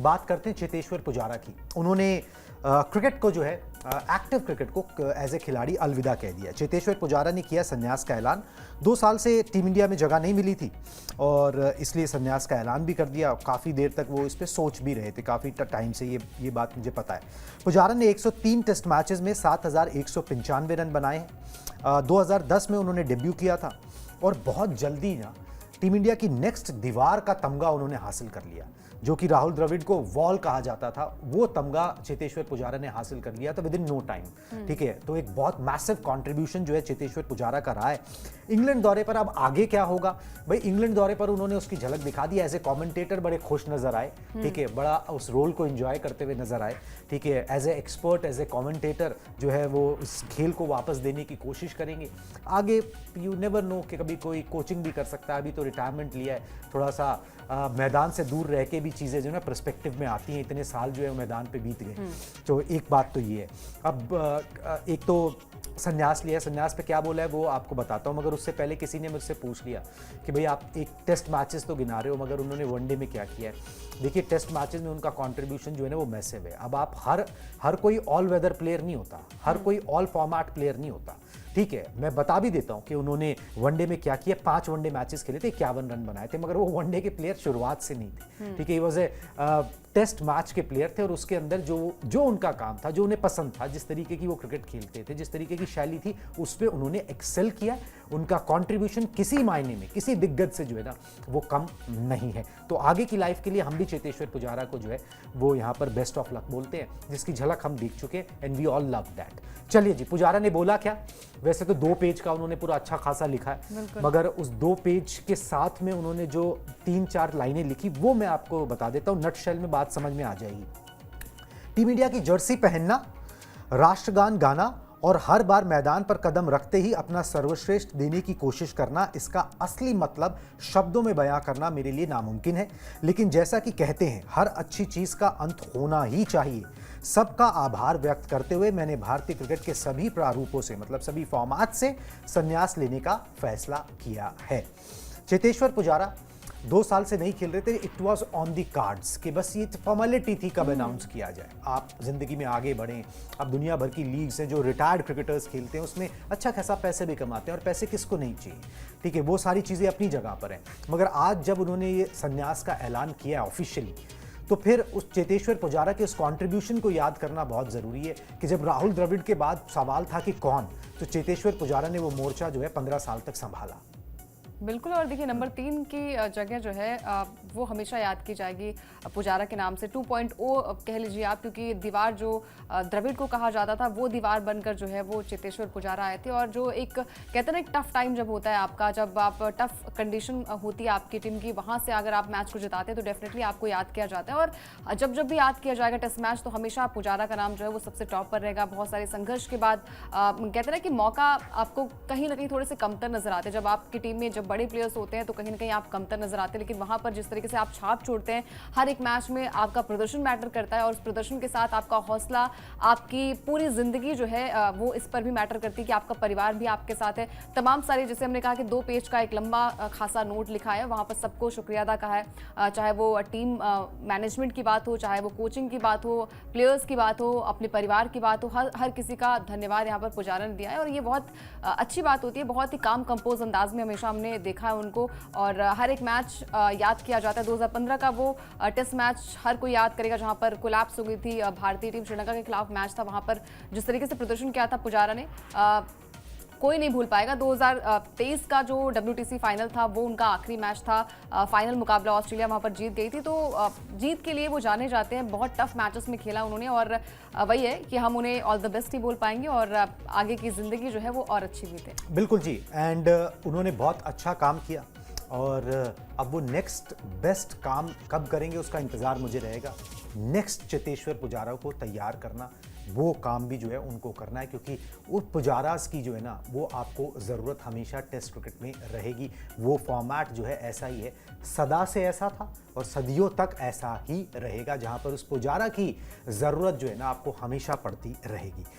बात करते हैं चेतेश्वर पुजारा की। उन्होंने क्रिकेट को जो है एक्टिव क्रिकेट को एज ए खिलाड़ी अलविदा कह दिया। चेतेश्वर पुजारा ने किया संन्यास का ऐलान। 2 साल से टीम इंडिया में जगह नहीं मिली थी और इसलिए संन्यास का ऐलान भी कर दिया। काफ़ी देर तक वो इस पर सोच भी रहे थे, काफ़ी टाइम से ये बात मुझे पता है। पुजारा ने 103 टेस्ट मैचेस में 7,195 रन बनाए हैं। 2010 में उन्होंने डेब्यू किया था और बहुत जल्दी ना टीम इंडिया की नेक्स्ट दीवार का तमगा उन्होंने हासिल कर लिया, जो कि राहुल द्रविड़ को वॉल कहा जाता था। वो तमगा चेतेश्वर पुजारा ने हासिल कर लिया था विद इन नो टाइम। ठीक है, तो एक बहुत मैसिव कंट्रीब्यूशन जो है चेतेश्वर पुजारा का रहा है। इंग्लैंड दौरे पर अब आगे क्या होगा भाई, इंग्लैंड दौरे पर उन्होंने उसकी झलक दिखा दी। एज ए कमेंटेटर बड़े खुश नजर आए, ठीक है, बड़ा उस रोल को एंजॉय करते हुए नजर आए। ठीक है, as a expert, as a commentator जो है वो इस खेल को वापस देने की कोशिश करेंगे। आगे यू नेवर नो कि कभी कोई कोचिंग भी कर सकता है। अभी तो रिटायरमेंट लिया है, थोड़ा सा मैदान से दूर रह के भी चीज़ें जो है पर्सपेक्टिव में आती हैं। इतने साल जो है मैदान पे बीत गए, तो एक बात तो ये है। अब एक तो संन्यास लिया, संन्यास पे क्या बोला है वो आपको बताता हूँ, मगर उससे पहले किसी ने मुझसे पूछ लिया कि भाई आप एक टेस्ट मैचेस तो गिना रहे हो, मगर उन्होंने वनडे में क्या किया है। देखिए, टेस्ट मैचेस में उनका कंट्रीब्यूशन जो है ना वो मैसिव है। अब आप हर कोई ऑल वेदर प्लेयर नहीं होता, हर कोई ऑल फॉर्मेट प्लेयर नहीं होता। ठीक है, मैं बता भी देता हूं कि उन्होंने वनडे में क्या किया। 5 वनडे मैचेस खेले थे, 51 रन बनाए थे, मगर वो वनडे के प्लेयर शुरुआत से नहीं थे। ठीक है, ये वॉज ए टेस्ट मैच के प्लेयर थे और उसके अंदर जो उनका काम था, जो उन्हें पसंद था, जिस तरीके की वो क्रिकेट खेलते थे, जिस तरीके की शैली थी, उस पर उन्होंने एक्सेल किया। उनका कंट्रीब्यूशन किसी मायने में किसी दिग्गज से जो है ना वो कम नहीं है। तो आगे की लाइफ के लिए हम भी चेतेश्वर पुजारा को जो है वो यहाँ पर बेस्ट ऑफ लक बोलते हैं, जिसकी झलक हम देख चुके and we all love that. चलिए जी, पुजारा ने बोला क्या, वैसे तो 2 पेज का उन्होंने पूरा अच्छा खासा लिखा है, मगर उस 2 पेज के साथ में उन्होंने जो 3-4 लाइनें लिखी वो मैं आपको बता देता हूँ। नटशेल में बात समझ में आ जाएगी। टीम इंडिया की जर्सी पहनना, राष्ट्रगान गाना और हर बार मैदान पर कदम रखते ही अपना सर्वश्रेष्ठ देने की कोशिश करना, इसका असली मतलब शब्दों में बयां करना मेरे लिए नामुमकिन है। लेकिन जैसा कि कहते हैं, हर अच्छी चीज का अंत होना ही चाहिए। सबका आभार व्यक्त करते हुए मैंने भारतीय क्रिकेट के सभी प्रारूपों से, मतलब सभी फॉर्मेट से संन्यास लेने का फैसला किया है। चेतेश्वर पुजारा 2 साल से नहीं खेल रहे थे। It was on the cards कि बस ये फॉर्मेलिटी थी कब अनाउंस किया जाए। आप जिंदगी में आगे बढ़ें। अब दुनिया भर की लीग्स हैं जो रिटायर्ड क्रिकेटर्स खेलते हैं, उसमें अच्छा खासा पैसे भी कमाते हैं और पैसे किसको नहीं चाहिए। ठीक है, वो सारी चीज़ें अपनी जगह पर हैं, मगर आज जब उन्होंने ये संन्यास का ऐलान किया ऑफिशियली, तो फिर उस चेतेश्वर पुजारा के उस कंट्रीब्यूशन को याद करना बहुत ज़रूरी है कि जब राहुल द्रविड़ के बाद सवाल था कि कौन, तो चेतेश्वर पुजारा ने वो मोर्चा जो है 15 साल तक संभाला। बिल्कुल। और देखिए, नंबर 3 की जगह जो है वो हमेशा याद की जाएगी पुजारा के नाम से। 2.0 कह लीजिए आप, क्योंकि दीवार जो द्रविड़ को कहा जाता था वो दीवार बनकर जो है वो चेतेश्वर पुजारा आए थे। और जो एक कहते हैं ना, एक टफ टाइम जब होता है आपका, जब आप टफ कंडीशन होती है आपकी टीम की, वहाँ से अगर आप मैच को जिताते हैं तो डेफिनेटली आपको याद किया जाता है। और जब भी याद किया जाएगा टेस्ट मैच, तो हमेशा पुजारा का नाम जो है वो सबसे टॉप पर रहेगा। बहुत सारे संघर्ष के बाद कहते हैं ना कि मौका आपको कहीं ना कहीं थोड़े से कमतर नजर आते हैं। जब आपकी टीम में जब बड़े प्लेयर्स होते हैं तो कहीं ना कहीं आप कमतर नजर आते हैं, लेकिन वहां पर जिस तरीके से आप छाप छोड़ते हैं, हर एक मैच में आपका प्रदर्शन मैटर करता है और उस प्रदर्शन के साथ आपका हौसला, आपकी पूरी जिंदगी जो है वो इस पर भी मैटर करती है कि आपका परिवार भी आपके साथ है। तमाम सारे, जैसे हमने कहा कि 2 पेज का एक लंबा खासा नोट लिखा है, वहां पर सबको शुक्रिया अदा कहा है। चाहे वो टीम मैनेजमेंट की बात हो, चाहे वो कोचिंग की बात हो, प्लेयर्स की बात हो, अपने परिवार की बात हो, हर किसी का धन्यवाद यहाँ पर पुजारा ने दिया है। और ये बहुत अच्छी बात होती है। बहुत ही काम कंपोज अंदाज में हमेशा हमने देखा है उनको, और हर एक मैच याद किया जाता है। 2015 का वो टेस्ट मैच हर कोई याद करेगा, जहां पर कोलैप्स हो गई थी भारतीय टीम, श्रीलंका के खिलाफ मैच था। वहां पर जिस तरीके से प्रदर्शन किया था पुजारा ने, कोई नहीं भूल पाएगा। 2023 का जो WTC फाइनल था वो उनका आखिरी मैच था। फाइनल मुकाबला ऑस्ट्रेलिया वहां पर जीत गई थी, तो जीत के लिए वो जाने जाते हैं। बहुत टफ मैचेस में खेला उन्होंने, और वही है कि हम उन्हें ऑल द बेस्ट ही बोल पाएंगे और आगे की जिंदगी जो है वो और अच्छी बीते। बिल्कुल जी, एंड उन्होंने बहुत अच्छा काम किया और अब वो नेक्स्ट बेस्ट काम कब करेंगे उसका इंतज़ार मुझे रहेगा। नेक्स्ट चेतेश्वर पुजारा को तैयार करना, वो काम भी जो है उनको करना है, क्योंकि वो पुजारास की जो है ना वो आपको ज़रूरत हमेशा टेस्ट क्रिकेट में रहेगी। वो फॉर्मेट जो है ऐसा ही है, सदा से ऐसा था और सदियों तक ऐसा ही रहेगा, जहां पर उस पुजारा की ज़रूरत जो है ना आपको हमेशा पड़ती रहेगी।